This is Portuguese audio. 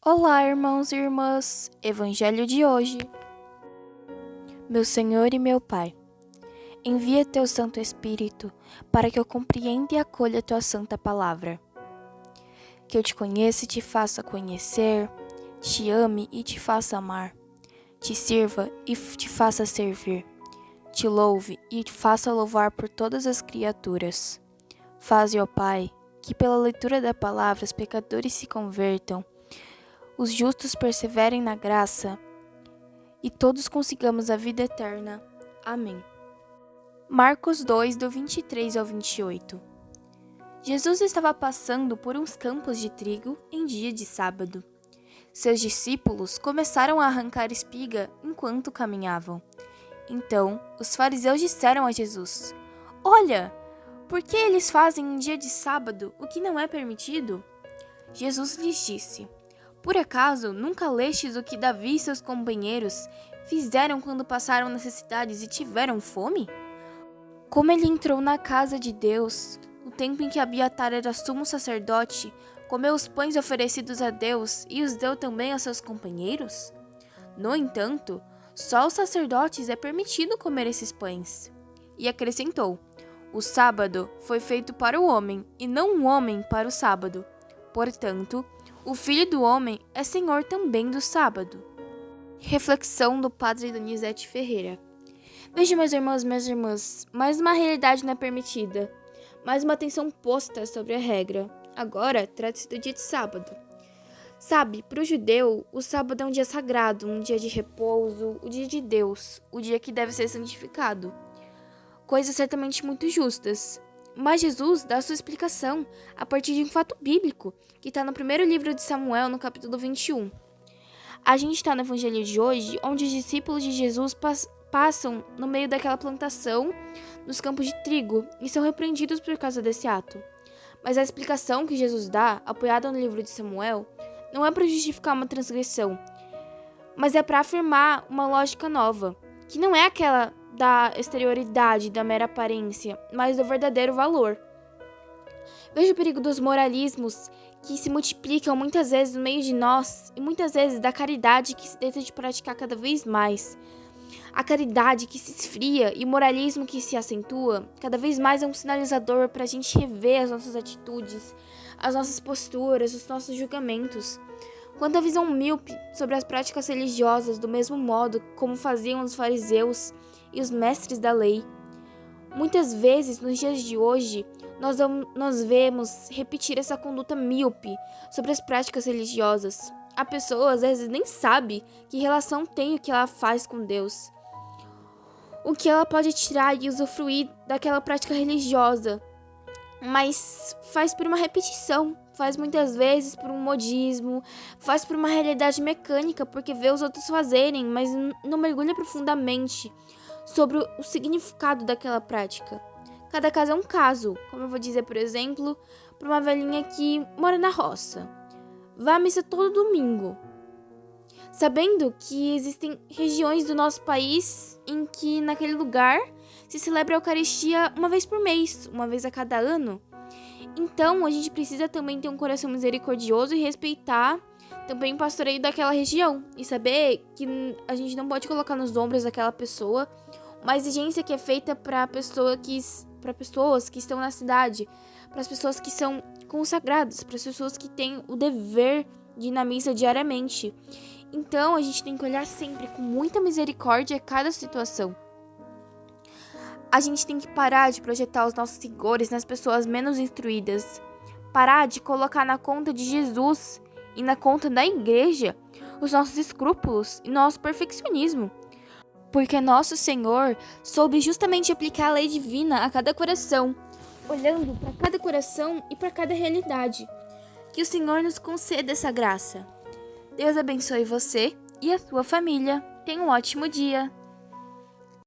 Olá, irmãos e irmãs! Evangelho de hoje. Meu Senhor e meu Pai, envia teu Santo Espírito para que eu compreenda e acolha tua santa palavra. Que eu te conheça e te faça conhecer, te ame e te faça amar, te sirva e te faça servir, te louve e te faça louvar por todas as criaturas. Faze, ó Pai, que pela leitura da palavra os pecadores se convertam, os justos perseverem na graça e todos consigamos a vida eterna. Amém. Marcos 2, do 23 ao 28. Jesus estava passando por uns campos de trigo em dia de sábado. Seus discípulos começaram a arrancar espiga enquanto caminhavam. Então, os fariseus disseram a Jesus: Olha, por que eles fazem em dia de sábado o que não é permitido? Jesus lhes disse: Por acaso nunca lestes o que Davi e seus companheiros fizeram quando passaram necessidades e tiveram fome? Como ele entrou na casa de Deus, no tempo em que Abiatar era sumo sacerdote, comeu os pães oferecidos a Deus e os deu também aos seus companheiros? No entanto, só aos sacerdotes é permitido comer esses pães. E acrescentou: O sábado foi feito para o homem, e não o homem para o sábado. Portanto, o Filho do Homem é Senhor também do sábado. Reflexão do Padre Donizete Ferreira. Veja, meus irmãos e minhas irmãs, mais uma realidade não é permitida, mais uma atenção posta sobre a regra. Agora, trata-se do dia de sábado. Sabe, para o judeu, o sábado é um dia sagrado, um dia de repouso, o dia de Deus, o dia que deve ser santificado. Coisas certamente muito justas. Mas Jesus dá sua explicação a partir de um fato bíblico, que está no primeiro livro de Samuel, no capítulo 21. A gente está no Evangelho de hoje, onde os discípulos de Jesus passam no meio daquela plantação, nos campos de trigo, e são repreendidos por causa desse ato. Mas a explicação que Jesus dá, apoiada no livro de Samuel, não é para justificar uma transgressão, mas é para afirmar uma lógica nova, que não é aquela da exterioridade, da mera aparência, mas do verdadeiro valor. Veja o perigo dos moralismos que se multiplicam muitas vezes no meio de nós e muitas vezes da caridade que se deixa de praticar cada vez mais. A caridade que se esfria e o moralismo que se acentua cada vez mais é um sinalizador para a gente rever as nossas atitudes, as nossas posturas, os nossos julgamentos. Quanto à visão míope sobre as práticas religiosas, do mesmo modo como faziam os fariseus e os mestres da lei. Muitas vezes, nos dias de hoje, nós vemos repetir essa conduta míope sobre as práticas religiosas. A pessoa, às vezes, nem sabe que relação tem o que ela faz com Deus. O que ela pode tirar e usufruir daquela prática religiosa. Mas faz por uma repetição, faz muitas vezes por um modismo, faz por uma realidade mecânica, porque vê os outros fazerem, mas não mergulha profundamente sobre o significado daquela prática. Cada caso é um caso, como eu vou dizer, por exemplo, para uma velhinha que mora na roça. Vai à missa todo domingo, sabendo que existem regiões do nosso país em que naquele lugar se celebra a Eucaristia uma vez por mês, uma vez a cada ano. Então, a gente precisa também ter um coração misericordioso e respeitar também o pastoreio daquela região. E saber que a gente não pode colocar nos ombros daquela pessoa uma exigência que é feita para pessoas que estão na cidade, para as pessoas que são consagradas, para as pessoas que têm o dever de ir na missa diariamente. Então, a gente tem que olhar sempre com muita misericórdia cada situação. A gente tem que parar de projetar os nossos rigores nas pessoas menos instruídas. Parar de colocar na conta de Jesus e na conta da igreja os nossos escrúpulos e nosso perfeccionismo. Porque nosso Senhor soube justamente aplicar a lei divina a cada coração, olhando para cada coração e para cada realidade. Que o Senhor nos conceda essa graça. Deus abençoe você e a sua família. Tenha um ótimo dia.